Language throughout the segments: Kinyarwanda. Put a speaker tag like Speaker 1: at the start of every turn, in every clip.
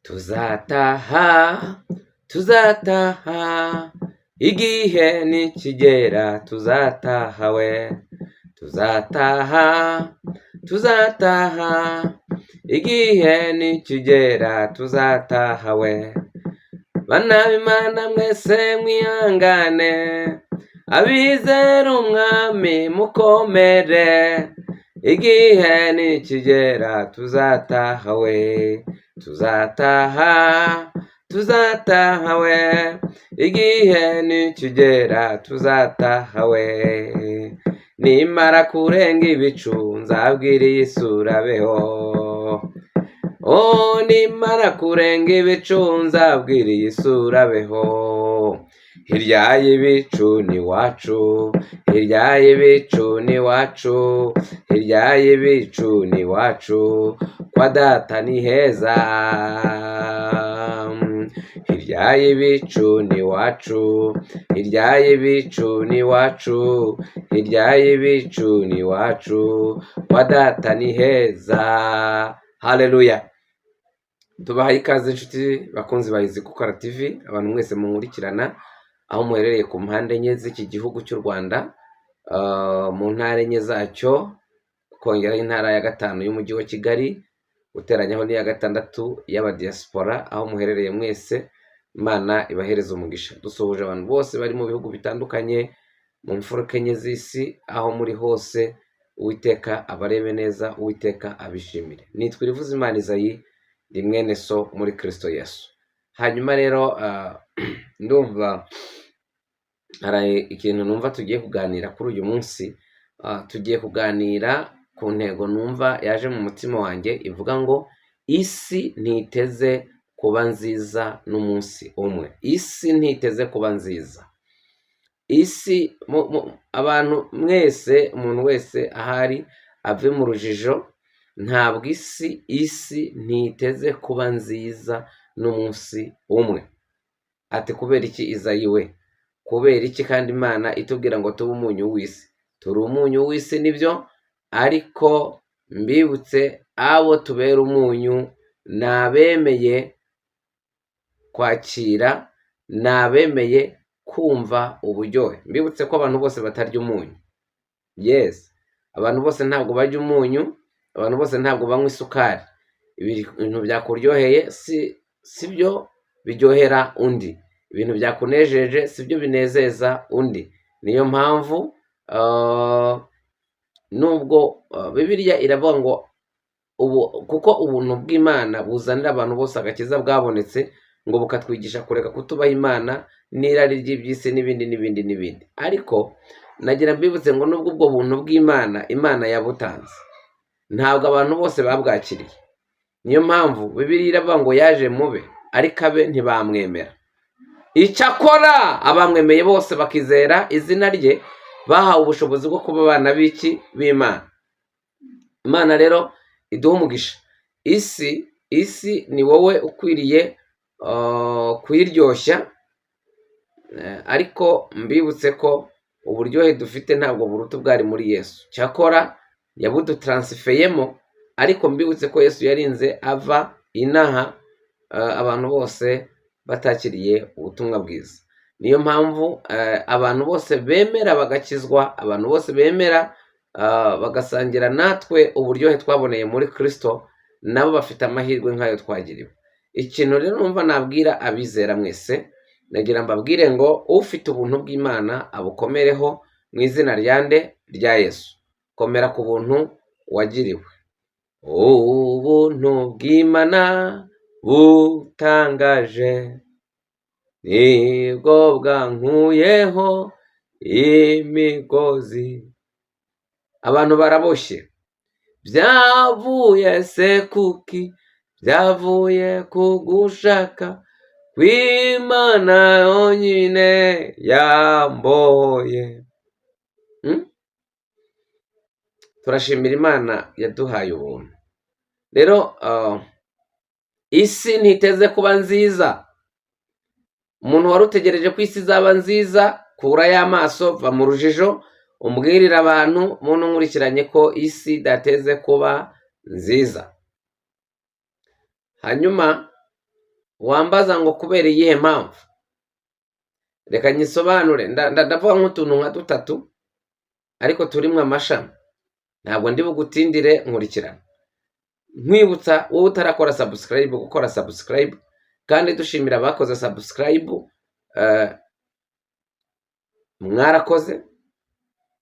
Speaker 1: tuzataha tuzataha igihe nikigera tuzataha we tuzataha tuzataha igihe nikigera tuzataha we bana b'Imana mwese mwihangane abizera umwami mukomere igihe nikigera tuzataha we tuzataha tuzataha we igihe nikigera tuzataha we nimara kurenga ibicu nzabwira iyi sura beho nimara kurenga ibicu nzabwira iyi sura beho hirya y'ibicu ni wacu hirya y'ibicu ni wacu hirya y'ibicu ni wacu kwa data ni heza hirya y'ibicu ni wacu hirya y'ibicu ni wacu hirya y'ibicu ni wacu kwa data ni heza. Haleluya. Tubahaye ikaze inshuti bakunzi ba Izikukora TV, abantu mwese munkurikirana aho muherereye ku mpande enye z'iki gihugu cy'u Rwanda, mu ntara enye zacyo, kongeraho intara ya 5 y'umujyi wa Kigali, guteranyaho n'iya 6 y'abadiaspora, aho muherereye mwese Imana ibahereza umugisha. Dusohoje abantu bose bari mu bihugu bitandukanye, mu mfuruka enye z'isi, aho muri hose Uwiteka abarebe neza, Uwiteka abishimire. Nitwa Irivuzimana Isayi, ndi mwene so muri Kristo Yesu. Hanyuma rero ndumva hari ikintu numva tugiye kuganira kuri uyu munsi. Tugiye kuganira ku ntego numva yaje mu mutima wanjye ivuga ngo isi ntiteze kuba nziza n'umunsi umwe. Isi ntiteze kuba nziza. Isi abantu mwese, umuntu wese ahari ave mu rujijo, ntabwo isi ntiteze kuba nziza n'umunsi umwe. Ati kubera iki Isayi we? Kubera iki kandi Imana itubwira ngo tube umunyu w'isi? Turi umunyu w'isi nibyo, ariko mbibutse abo tubera umunyu nabemeye kwakira, nabemeye kumva uburyohe. Mbibutse ko abantu bose batarya umunyu. Yes, abantu bose ntabwo barya umunyu, abantu bose ntabwo banywa isukari. Ibintu byakuryoheye si byo biryohera undi, ibintu byakunejeje si byo binezeza undi. Niyo mpamvu nubwo Bibiliya iravuga ngo kuko ubuntu bw'Imana buzanira abantu bose agakiza bwabonetse, ngo bukatwigisha kureka kutubaha Imana n'irari ry'iby'isi n'ibindi. Ariko nagira mbibutse ngo nubwo ubwo buntu bw'Imana Imana yabutanze, ntabwo abantu bose babwakiriye. Niyo mpamvu Bibiliya iravuga ngo yaje mube, ariko abe ntibamwemera. Icyakora abamwemeye bose bakizera izina rye bahawe ubushobozi bwo kuba abana b'Imana. Imana rero iduha umugisha. Isi ni wowe ukwiriye kuyiryoshya, ariko mbibutse ko uburyohe dufite ntabwo buruta bwari muri Yesu. Cyakora yabudutaransifeyemo, ariko mbibutse ko Yesu yarinze ava inaha abantu bose batakiriye ubutumwa bwiza. Niyo mpamvu abantu bose bemera bagakizwa, abantu bose bemera bagasangira natwe uburyohe twaboneye muri Kristo, nabo bafite amahirwe nk'ayo twagiriwe. Ikintu rero numva nabwira abizera mwese, nagira mbabwire ngo ufite ubuntu bw'Imana abukomereho mu izina rya Yesu. Komera ku buntu wagiriwe. Ubuntu bw'Imana butangaje nibwo bwankuyeho imigozi. Abantu baraboshye. Byavuye se kuki? Byavuye kugushaka kw'Imana yonyine yamboye. Turashimira Imana yaduhaye ubuntu. Rero isi ntiteze kuba nziza. Umuntu wari utegereje ko isi izaba nziza, kura y'amaso, va mu rujijo, umbwirira abantu muntu nkurikiranye ko isi idateze kuba nziza. Hanyuma wambaza ngo kubera iyihe mpamvu, reka nyisobanure. Ndavuga nk'utuntu nka dutatu ariko turimwe amashami, ntabwo ndi bugutindire, nkurikirana. Nkwibutsa wowe utarakora subscribe gukora subscribe, kandi dushimira abakoze subscribe. Mwarakoze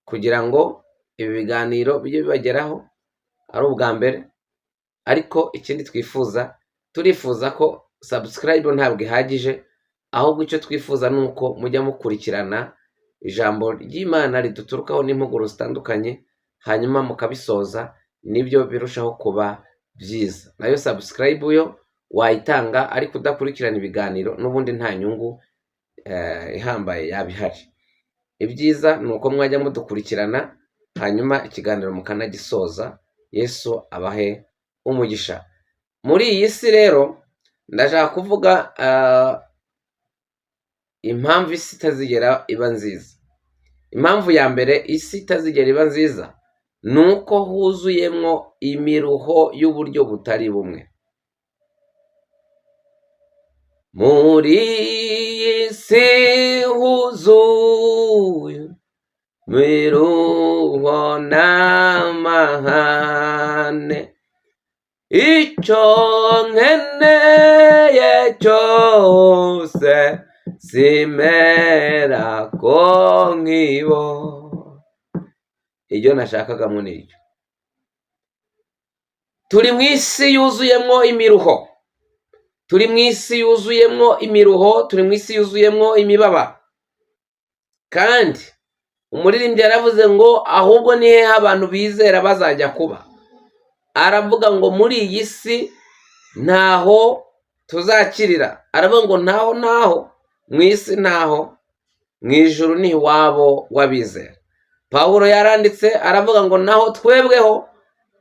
Speaker 1: kugira ngo ibi biganiro bijye bibageraho ari ubwa mbere. Ariko ikindi turifuza ko subscribe ntabwo ihagije, ahubwo icyo twifuza ni uko mujya mukurikirana ijambo ry'Imana riduturukaho n'impuguro zitandukanye, hanyuma mukabisoza, nibyo birushaho kuba byiza. Nayo subscribe yo wayitanga ariko udakurikirana ibiganiro, n'ubundi nta nyungu ihambaye yabihari. Ibyiza ni uko mwajya mudukurikirana, hanyuma ikiganiro mukanagisoza. Yesu abahe umugisha. Muri iyi si rero ndashaka kuvuga impamvu isi itazigera iba nziza. Impamvu ya mbere isi itazigera iba nziza ni uko huzuyemo imiruho y'uburyo butari bumwe. Muri iyi si huzuye imiruho n'amahane, icyo nkeneye cyose simera ko nkibo. Iryo nashakaga muri iryo. Turi mu isi yuzuyemo imiruho, turi mu isi yuzuyemo imiruho, turi mu isi yuzuyemo imibabaro. Kandi umuririmbyi yaravuze ngo ahubwo ni hehe abantu bizera bazajya kuba. Aravuga ngo muri iyi si ntaho tuzakirira. Aravuga ngo ntaho mu isi ntaho, mu ijuru ni iwabo w'abizera. Pawulo yaranditse aravuga ngo naho twebweho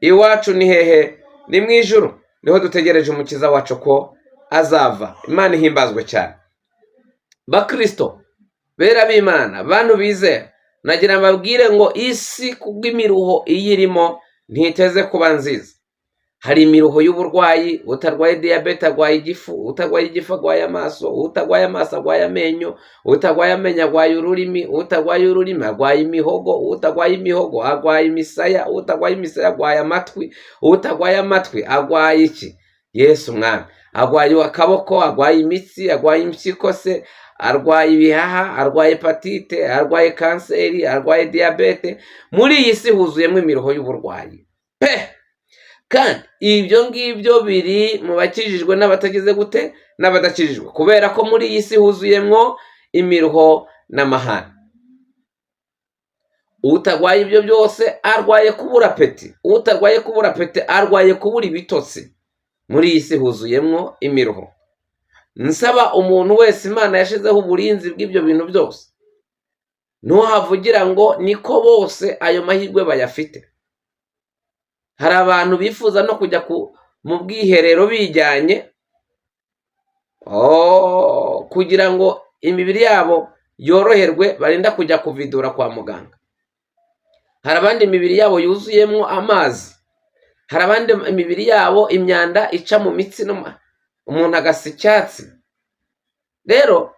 Speaker 1: iwacu ni hehe? Ni mu ijuru, niho dutegereje umukiza wacu ko azava. Imana ihimbazwe cyane. Bakristo bera b'Imana, bantu bizera, nagira mbabwire ngo isi kubw'imiruho iyirimo ntiteze kuba nziza. Hari imiruho y'uburwayi, utarwaye diyabete arwaye igifu, utarwaye igifu arwaye amaso, utarwaye amaso arwaye amenyo, utarwaye amenyo arwaye ururimi, utarwaye ururimi arwaye imihogo, utarwaye imihogo arwaye imisaya, utarwaye imisaya arwaye amatwi, utarwaye amatwi arwaye iki? Yesu mwami. Arwaye akaboko, arwaye imitsi, arwaye impyiko se, arwaye ibihaha, arwaye hepatite, arwaye kanseri, arwaye diyabete. Muri iyi si huzuyemo imiruho y'uburwayi pe. Kandi ibyo ngibyo biri mu bakijijwe n'abatagize gute, n'abadakijijwe, kubera ko muri iyi si huzuyemo imiruho n'amahane. Utarwaye ibyo byose arwaye kubura peti, utarwaye kubura peti arwaye kubura ibitotsi. Muri iyi si huzuyemo imiruho. Nsaba umuntu wese Imana yashizeho uburinzi bw'ibyo bintu byose, ntuhavugira ngo niko bose ayo mahirwe bayafite. Hari abantu bifuza no kujya mu bwiherero bijyanye kugira ngo imibiri yabo yoroherwe, barinda kujya kuvidura kwa muganga. Hari abandi imibiri yabo yuzuyemo amazi, hari abandi imibiri yabo imyanda ica mu mitsi, umuntu agasa icyatsi. Rero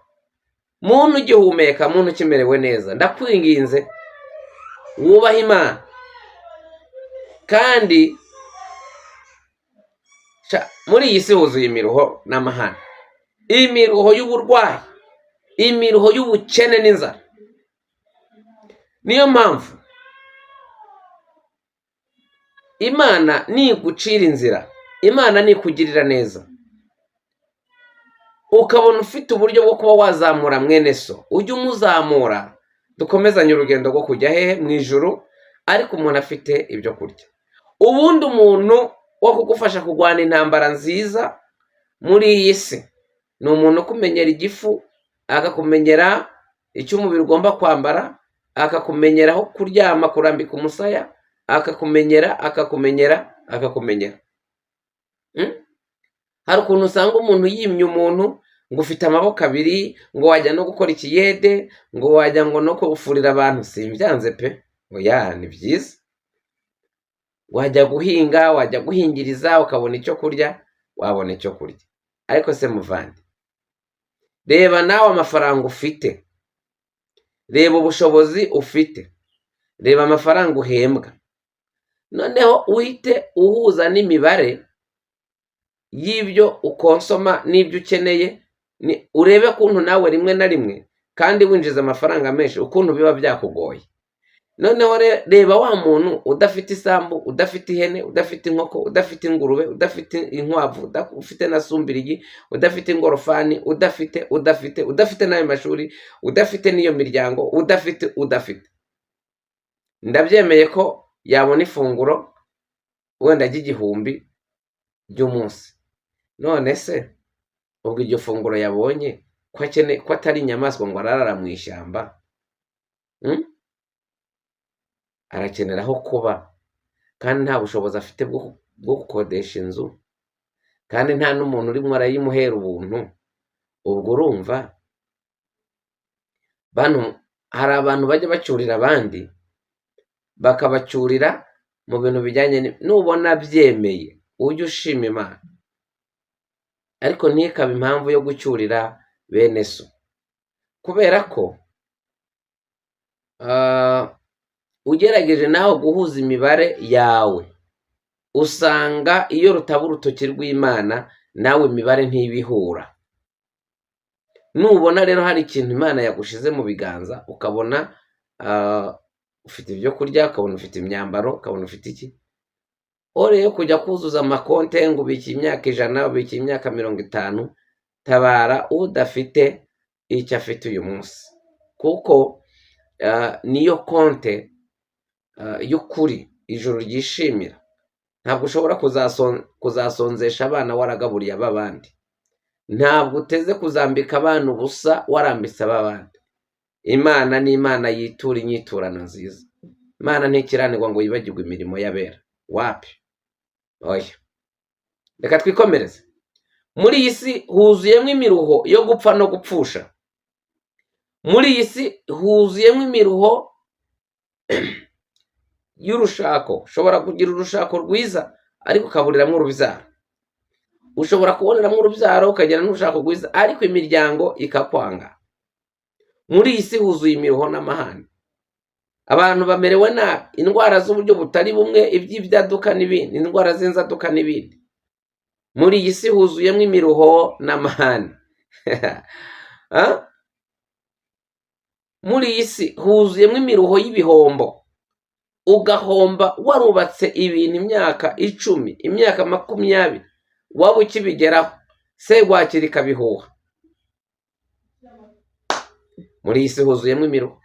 Speaker 1: muntu ugihumeka, muntu ukimerewe neza, ndakwinginze wubaha Imana. Kandi muri iyi si huzuye imiruho n'amahane, imiruho y'uburwayi, imiruho y'ubukene n'inzara. Niyo mpamvu Imana nigucira inzira, Imana nikugirira neza, ukabona ufite uburyo bwo kuba wazamura mwene so, ujye umuzamura, dukomezanye urugendo rwo kujya hehe? Mu ijuru. Ariko umuntu afite ibyo kurya. Ubundi umuntu wo kugufasha kurwana intambara nziza muri iyi si ni umuntu ukumenyera igifu, akakumenyera icyo umubiri ugomba kwambara, akakumenyera aho kuryama, kurambika umusaya, akakumenyera. Hari ukuntu usanga umuntu yimye umuntu ngo ufite amaboko abiri, ngo wajya no gukora ikiyede, ngo wajya ngo no kufurira abantu. Simbyanze pe, oya, ni byiza. Wajya guhinga, wajya guhingiriza, ukabona icyo kurya, wabona icyo kurya. ariko se muvandi, reba nawe amafaranga ufite, reba ubushobozi ufite, reba amafaranga uhembwa, noneho uhite uhuza n'imibare y'ibyo ukonsoma n'ibyo ukeneye, urebe ukuntu nawe rimwe na rimwe kandi winjiza amafaranga menshi ukuntu biba byakugoye. Noneho reba wa muntu udafite isambu, udafite ihene, udafite inkoko, udafite ingurube, udafite inkwavu, udafite na sumbirigi, udafite ingorofani, udafite n'ayo mashuri, udafite n'iyo miryango, udafite. Ndabyemeye ko yabona ifunguro wenda ry'igihumbi ry'umunsi. None se ubwo iryo funguro yabonye ko atari inyamaswa ngo ararara mu ishyamba, arakenera aho kuba, kandi nta bushobozi afite bwo gukodesha inzu, kandi nta n'umuntu urimo arayimuhera ubuntu. Ubwo urumva hari abantu bajya bacyurira abandi, bakabacyurira mu bintu bijyanye nubona byemeye ujye ushima Imana, ariko ntikabe impamvu yo gucyurira bene so, kubera ko ugerageje nawe guhuza imibare yawe usanga iyo rutaba urutoki rw'Imana nawe imibare ntibihura. Nubona rero hari ikintu Imana yagushize mu biganza, ukabona ufite ibyo kurya, ukabona ufite imyambaro, ukabona ufite iki, yo kujya kuzuza amakonte ngo ubike imyaka 100, ubike imyaka 50, tabara udafite icyo afite uyu munsi, kuko niyo konte y'ukuri ijuru ryishimira. Ntabwo ushobora kuzasonzesha abana waragaburiye ab'abandi, ntabwo uteze kuzambika abana ubusa warambitse ab'abandi. Imana ni Imana yitura inyiturano nziza. Imana ntikiranirwa ngo yibagirwe imirimo y'abera, wapi, oya. Reka twikomereze. Muri iyi si huzuyemo imiruho yo gupfa no gupfusha. Muri iyi si huzuyemo imiruho y'urushako. Ushobora kugira urushako rwiza ariko ukaburiramo urubyaro. Ushobora kuboneramo urubyaro ukagira n'urushako rwiza ariko imiryango ikakwanga. Muri iyi si huzuye imiruho n'amahane. Abantu bamerewe nabi, indwara z'uburyo butari bumwe, iby'ibyaduka n'ibindi, indwara z'inzaduka n'ibindi. Muri iyi si huzuyemo imiruho n'amahane. Muri iyi si huzuyemo imiruho y'ibihombo. Ugahomba warubatse ibintu imyaka 10, imyaka 20, waba ukibigeraho segwakira ikabihuha. Muri iyi si huzuyemo imiruho.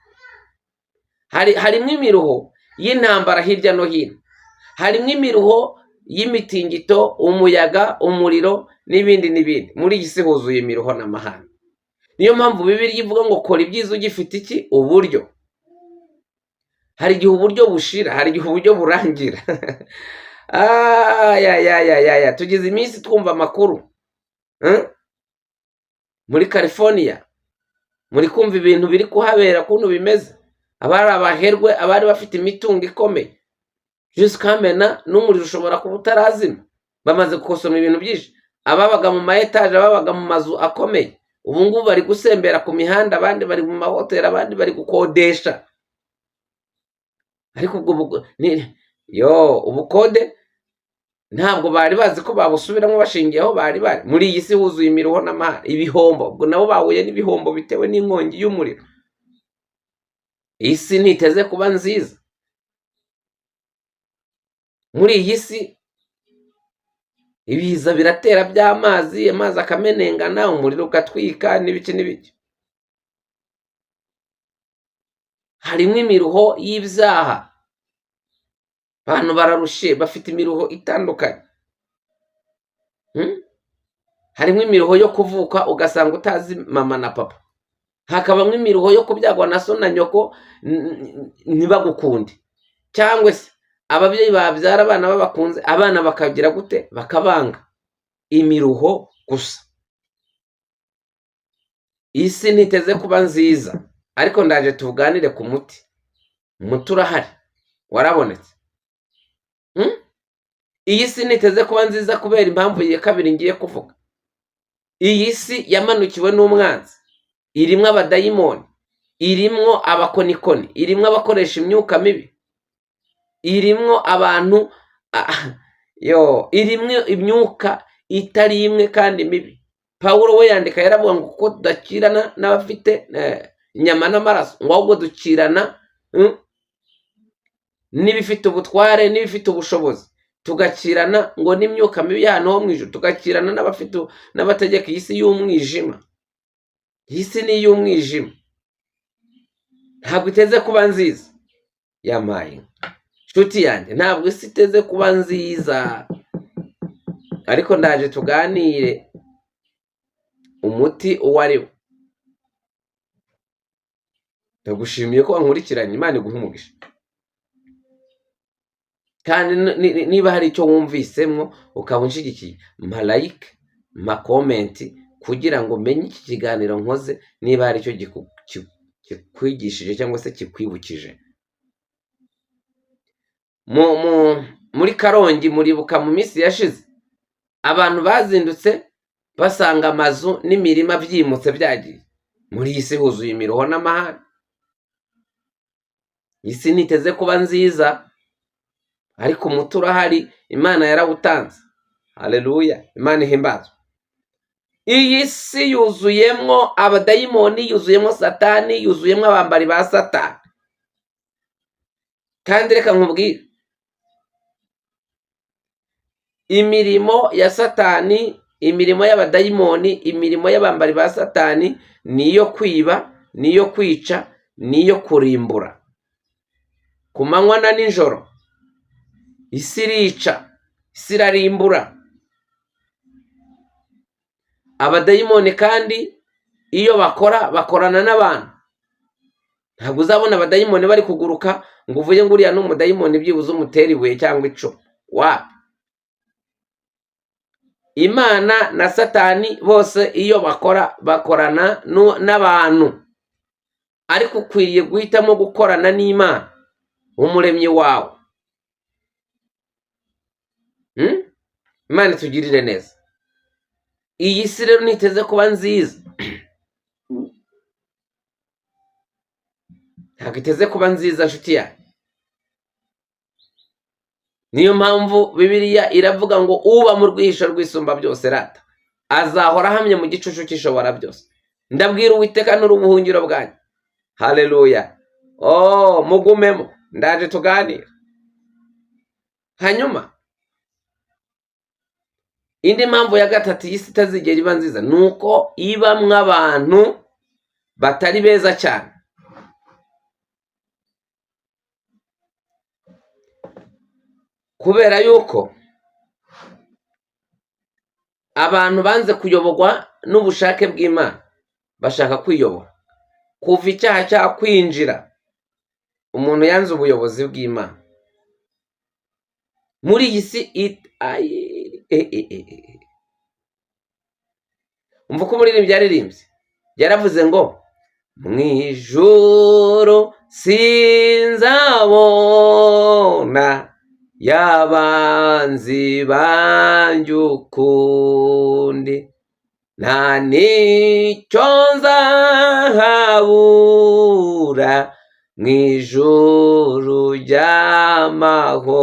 Speaker 1: Harimo imiruho y'intambara hirya no hino, harimo imiruho y'imitingito, umuyaga, umuriro n'ibindi n'ibindi. Muri iyi si huzuye imiruho n'amahane. Niyo mpamvu Bibiliya ivuga ngo kora ibyiza ugifite iki? Uburyo. Hari igihe uburyo bushira, hari igihe uburyo burangira. Tugize iminsi twumva amakuru muri California, muri kumva ibintu biri kuhabera kuntu bimeze. Abari abaherwe, abari bafite imitungo ikomeye, jusqu'à n'umuriro ushobora kuba utarazima, bamaze gukosoma ibintu byinshi. Ababaga mu ma etaje, ababaga mu mazu akomeye, ubu ngubu bari gusembera ku mihanda, abandi bari mu mahoteli, abandi bari gukodesha. Ariko ubwo ubukode ntabwo bari bazi ko babusubiramo bashingiyeho bari. Muri iyi si huzuye imiruho n'amahane, ibihombo. Ubwo nabo bahuye n'ibihombo bitewe n'inkongi y'umuriro. Isi ntiteze kuba nziza. Muri iyi si ibiza biratera by'amazi, amazi akamenengana, umuriro ugatwika n'ibiki n'ibiki. Harimo imiruho y'ibyaha. Abantu bararushe, bafite imiruho itandukanye. Harimo imiruho yo kuvuka ugasanga utazi mama na papa. Hakabamo imiruho yo kubyagwa na so na nyoko ntibagukunde, cyangwa se ababyeyi babyara abana babakunze, abana bakagira gute? Bakabanga. Imiruho gusa. Isi ntiteze kuba nziza, ariko ndaje tuvuganire ku muti. Umuti urahari, warabonetse. Iyi si ntiteze kuba nziza kubera impamvu ya kabiri ngiye kuvuga. Muri iyi si huzuyemo imiruho y'ibyaha. Harimo imiruho yo kubyagwa na so na nyoko ntibagukunde, cyangwa se ababyeyi babyara abana babakunze, abana bakagira gute? Bakabanga. Imiruho gusa. Isi ntiteze kuba nziza, ariko ndaje tuvuganire ku muti. Umuti urahari, warabonetse. Iyi si ntiteze kuba nziza kubera impamvu ya kabiri ngiye kuvuga. iyi si yamanukiwe n'umwanzi, irimwo abadayimoni, irimwo abakonikoni, irimwo abakoresha imyuka mibi, irimwo abantu irimwo imyuka itari imwe kandi mibi. Pawulo we yandika yaravuga ngo kuko tudakirana n'abafite inyama n'amaraso, ngo ahubwo dukirana n'ibifite ubutware n'ibifite ubushobozi, tugakirana ngo n'imyuka mibi y'ahantu ho mu ijuru, tugakirana n'abategeka iyi si y'umwijima. Iyi si ni iy'umwijima, ntabwo iteze kuba nziza. Yamaye nshuti yanjye, ntabwo isi iteze kuba nziza, ariko ndaje tuganire umuti uwo ari wo. Ndagushimiye ko wankurikiranye, Imana iguhe umugisha. Kandi niba hari icyo wumvisemo ukaba unshigikiye, mpa like, mpa comment, kugira ngo menye iki kiganiro nkoze niba hari icyo kikwigishije cyangwa se kikwibukije. Muri Karongi muribuka mu minsi yashize abantu bazindutse basanga amazu n'imirima byimutse byagiye. Muri iyi si huzuye imiruho n'amahane. Iyi si niteze kuba nziza, ariko umuti urahari, Imana yarawutanze. Haleluya, Imana ihimbazwe. Iyi si yuzuyemwo abadayimoni, yuzuyemwo Satani, yuzuyemwo abambari ba Satani. Kandi reka nkubwire, imirimo ya Satani, imirimo y'abadayimoni, imirimo y'abambari ba Satani niyo kwiba, niyo kwica, niyo kurimbura. Ku manywa na nijoro isi irica, isi irarimbura. Abadayimoni kandi iyo bakorana n'abantu. Ntabwo uzabona abadayimoni bari kuguruka ngo uvuye ngo uriya n'umudayimoni byibuze umutera ibuye cyangwa icumu. Wapi? Imana na Satani bose iyo bakorana n'abantu, ariko ukwiriye guhitamo gukorana n'Imana, umuremyi wawe. Imana itugirire neza. Iyi si rero niteze kuba nziza, ntabwo iteze kuba nziza nshuti yanjye. Niyo mpamvu Bibiliya iravuga ngo uba mu rwihisho rw'isumba byose rata azahora ahamye mu gicucu cy'ishobora byose. Ndabwira Uwiteka n'urubuhungiro bwanyu. Haleluya. Mugumemo, ndaje tuganira. Hanyuma indi mpamvu ya gatatu iyi si itazigera iba nziza, nuko ibamwo abantu batari beza cyane. Kubera yuko abantu banze kuyoborwa n'ubushake bw'Imana, bashaka kwiyobora. Kuva icyaha cyakwinjira, umuntu yanze ubuyobozi bw'Imana. Muri iyi si umva ko umuririmbyi yaririmbye, yaravuze ngo mwijuru sinzabona y'abanzi banjye ukundi, nta n'icyo nzahabura mwijuru ry'amahoro.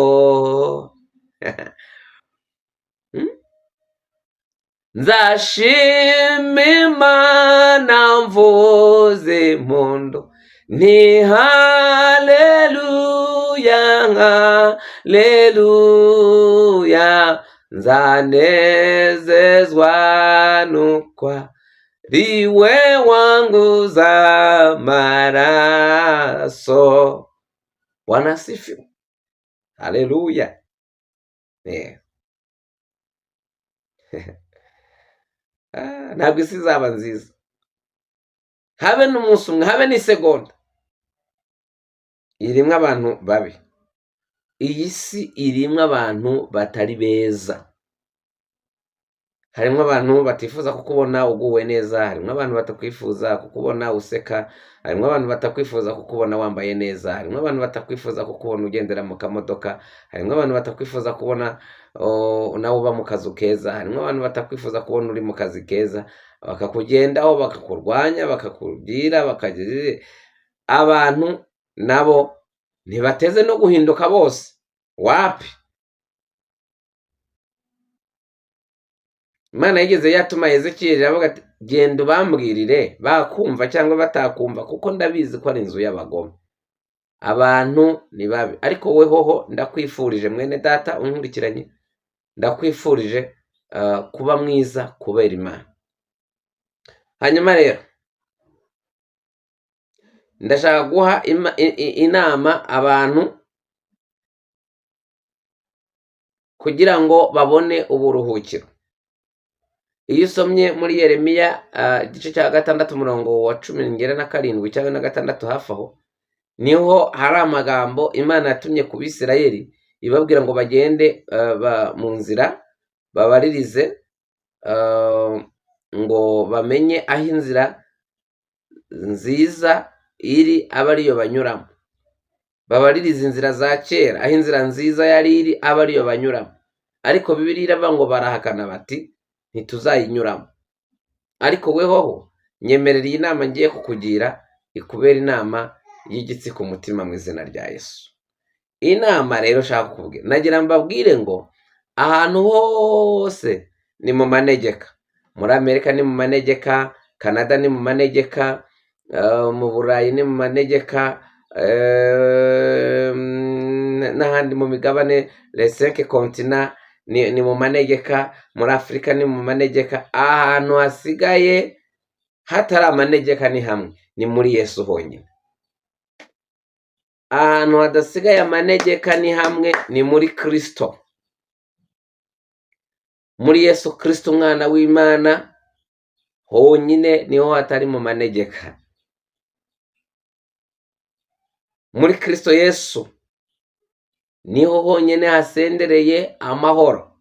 Speaker 1: Nzashima Imana mvuze impundu nti haleluya, haleluya. Nzanezezwa nuko riwe wanguza amaraso. Bwana asifiwe. Haleluya. Ntabwo isi izaba nziza, habe n'umunsi umwe, habe n'isegonda. Irimwo abantu babi. Iyi si irimwo abantu batari beza. harimo abantu batifuza kukubona uguwe neza, harimo abantu batakwifuza kukubona useka, harimo abantu batakwifuza kukubona wambaye neza, harimo abantu batakwifuza kukubona ugendera mu kamodoka, harimo abantu batakwifuza kubona nawe uba mu kazu keza, harimo abantu batakwifuza kubona uri mu kazi keza, bakakugendaho bakakurwanya bakakubwira abantu nabo ntibateze no guhinduka bose, wapi. Imana yigeze yatuma Ezekiyeli avuga ati genda ubambwirire bakumva cyangwa batakumva, kuko ndabizi ko ari inzu y'abagome, abantu ni babi. Ariko wehoho ndakwifurije mwene data unkurikiranye, ndakwifurije kuba mwiza kubera Imana. Hanyuma rero ndashaka guha inama abantu kugira ngo babone uburuhukiro. Iyo usomye muri Yeremiya igice cya 6 umurongo wa 17 cyangwa na 6 hafi aho, niho hari amagambo Imana yatumye ku Bisirayeli ibabwira ngo bagende mu nzira babaririze, ngo bamenye aho inzira nziza iri aba ariyo banyuramo, babaririze inzira za kera aho inzira nziza yari iri aba ariyo banyuramo. Ariko Bibiliya iravuga ngo barahakana bati ntituzayinyuramo. Ariko wehoho nyemerera iyi nama ngiye kukugira ikubera inama y'igitsi ku mutima mu izina rya Yesu. Inama rero shaka kukubwira, nagira mbabwire ngo ahantu hose ni mu manegeka. Muri Amerika ni mu manegeka, Canada ni mu manegeka, mu Burayi ni mu manegeka, n'ahandi mu migabane les 5 continents ni mu manegeka, muri Afurika ni mu manegeka. Ahantu hasigaye hatari amanegeka ni hamwe, ni muri Yesu honyine. Ahantu hadasigaye amanegeka ni hamwe, ni muri Kristo. Muri Yesu Kristo umwana w'Imana honyine niho hatari mu manegeka. Muri Kristo Yesu niho honyine hasendereye amahoro,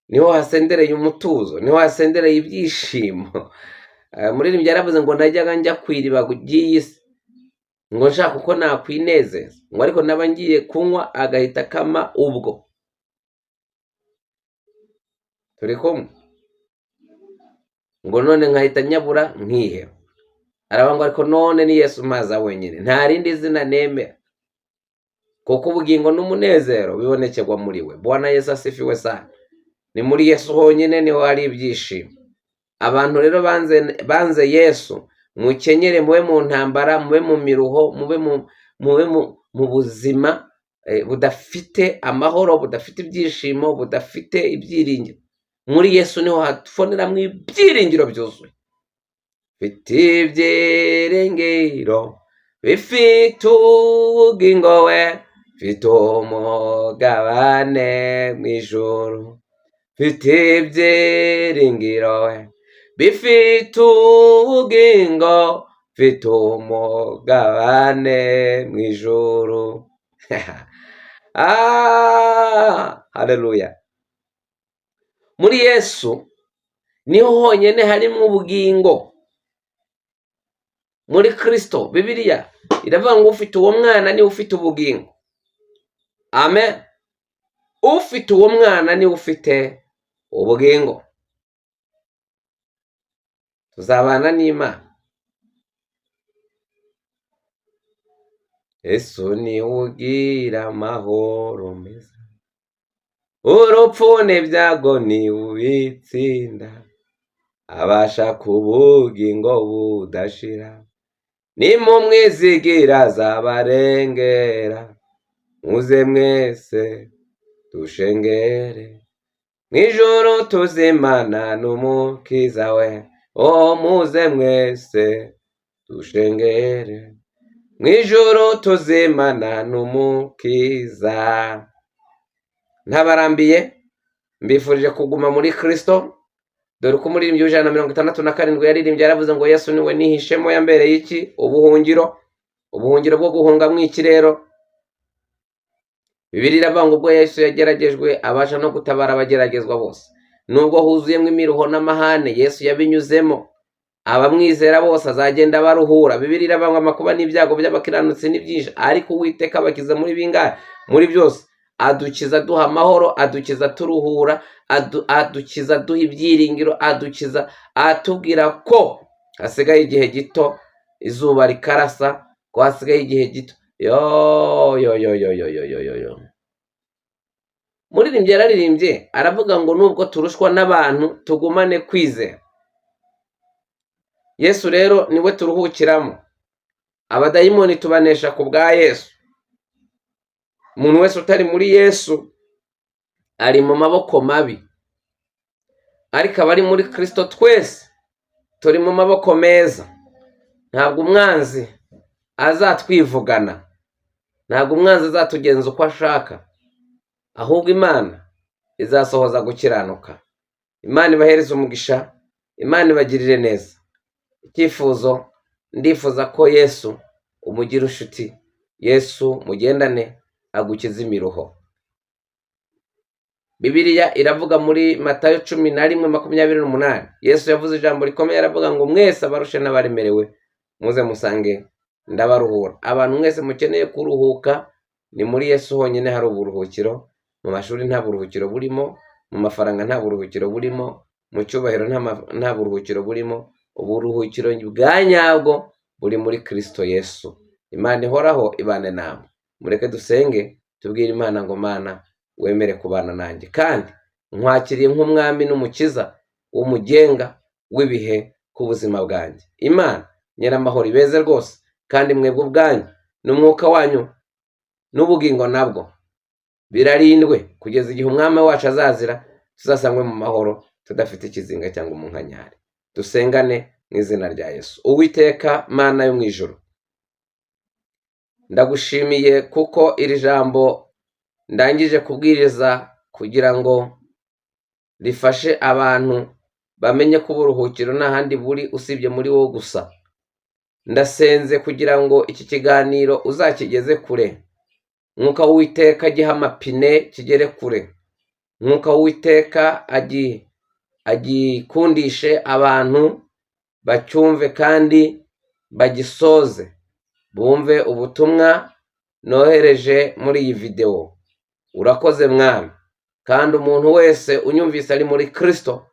Speaker 1: niho hasendereye umutuzo, niho hasendereye ibyishimo. Muririmbyi yaravuze ngo najyaga njya kwiriba ry'iyi si ngo nshaka uko nakwinezeza, ngo ariko naba ngiye kunywa agahita kama ubwo. Turi kumwe? Ngo none nkahita nyabura nkiheba. Aravuga ngo ariko none ni Yesu maza wenyine, nta rindi zina nemera, kuko ubugingo n'umunezero bibonekerwa muri we. Bwana Yesu asifiwe sana. Ni muri Yesu honyine niho hari ibyishimo. Abantu rero banze Yesu, mukenyere mube mu ntambara, mube mu miruho, mube mu buzima budafite amahoro, budafite ibyishimo, budafite ibyiringiro. Muri Yesu niho hatufoneramo ibyiringiro byuzuye. Bifite ibyiringiro bifite ubugingo we, bifite umugabane mu ijuru. Bifite ibyiringiro we bifite ubugingo, bifite umugabane mu ijuru. Haleluya. Muri Yesu niho honyine harimo ubugingo. Muri Kristo Bibiliya iravuga ngo ufite uwo mwana niwe ufite ubugingo. Amen. Ufite uwo mwana niwe ufite ubugingo. Tuzabana n'Imana. Yesu ni ugira amahoro meza, urupfu n'ibyago ni ubitsinda, abasha kubugingo budashira. Ni mu mwizigira azabarengera, muze mwese dushengere, mw'ijuru tuzimana n'umukiza we. Muze mwese dushengere, mw'ijuru tuzimana n'umukiza. Ntabarambiye, mbifurije kuguma muri Kristo. Dore ko umuririmbyi w'ijana na 67 yaririmbye yaravuze ngo Yesu niwe nihishemo yambereye iki? Ubuhungiro. Ubuhungiro bwo guhunga mw'ikirero. Bibiliya iravuga ngo ubwo Yesu yageragejwe abasha no gutabara abageragezwa bose. nubwo huzuyemo imiruho n'amahane, Yesu yabinyuzemo. Abamwizera bose azagenda baruhura. Bibiliya iravuga amakuba n'ibyago by'abakiranutsi ni byinshi, ariko Uwiteka abakiza muri bingahe? Muri byose. Adukiza duha amahoro, adukiza turuhura, adukiza duha ibyiringiro, adukiza atubwira ko hasigaye igihe gito izuba rikarasa, ko hasigaye igihe gito. Muririmbyi yararirimbye aravuga ngo nubwo turushwa n'abantu tugumane kwizera. Yesu rero niwe turuhukiramo. Abadayimoni tubanesha ku bwa Yesu. Umuntu wese utari muri Yesu ari mu maboko mabi, ariko abari muri Kristo twese turi mu maboko meza. Ntabwo umwanzi azatwivugana, ntabwo umwanzi azatugenza uko ashaka, ahubwo Imana izasohoza gukiranuka. Imana ibahereze umugisha, Imana ibagirire neza. Icyifuzo, ndifuza ko Yesu umugira inshuti, Yesu mugendane, agukiza imiruho. Bibiliya iravuga muri Matayo 11:28, Yesu yavuze ijambo rikomeye, aravuga ngo mwese abarushe n'abaremerewe muze musange ndabaruhura. Abantu mwese mukeneye kuruhuka, ni muri Yesu honyine hari uburuhukiro. Mu mashuri nta buruhukiro burimo, mu mafaranga nta buruhukiro burimo, mu cyubahiro nta buruhukiro burimo. Uburuhukiro bwa nyabwo buri muri Kristo Yesu. Imana ihoraho ibane namwe. Mureke dusenge tubwire Imana ngo Mana wemere kubana nanjye, kandi nkwakiriye nk'umwami n'umukiza w'umugenga w'ibihe ku buzima bwanjye. Imana nyiramahoro ibeze rwose, kandi mwebwe ubwanyu n'umwuka wanyu n'ubugingo nabwo birarindwe kugeza igihe umwami wacu azazira, tuzasangwe mu mahoro tudafite ikizinga cyangwa umunkanyari. Dusengane mu izina rya Yesu. Uwiteka Mana yo mu ijuru, ndagushimiye kuko iri jambo ndangije kubwiriza kugira ngo rifashe abantu bamenye ko uburuhukiro nta handi buri usibye muri wowe gusa. Ndasenze kugira ngo iki kiganiro uzakigeze kure. Mwuka w'Uwiteka giha amapine kigere kure. Mwuka w'Uwiteka agikundishe abantu bacyumve kandi bagisoze, bumve ubutumwa nohereje muri iyi video. Urakoze Mwami, kandi umuntu wese unyumvise ari muri Kristo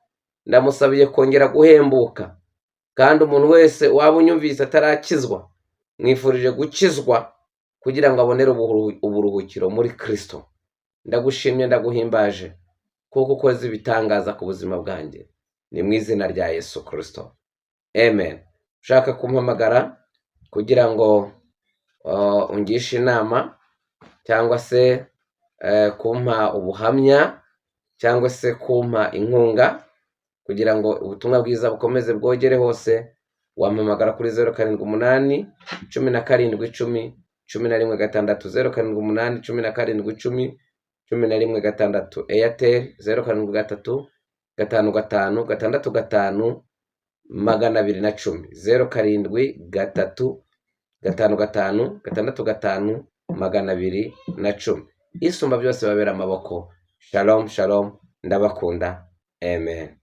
Speaker 1: ndamusabiye kongera guhembuka, kandi umuntu wese waba unyumvise atarakizwa mwifurije gukizwa kugira ngo abonere uburuhukiro muri Kristo. Ndagushimye, ndaguhimbaje kuko ukoze ibitangaza ku buzima bwanjye, ni mu izina rya Yesu Kristo, amen. Ushaka kumpamagara kugira ngo ungishe inama cyangwa se kumpa ubuhamya cyangwa se kumpa inkunga kugira ngo ubutumwa bwiza bukomeze bwogere hose, wampamagara kuri 078 17 10 11 gatandatu, 078 17 10 11 gatandatu. Airtel 073 55 665 210, 073 55 665 210. Isumba byose babera amaboko. Shalom shalom, ndabakunda, amen.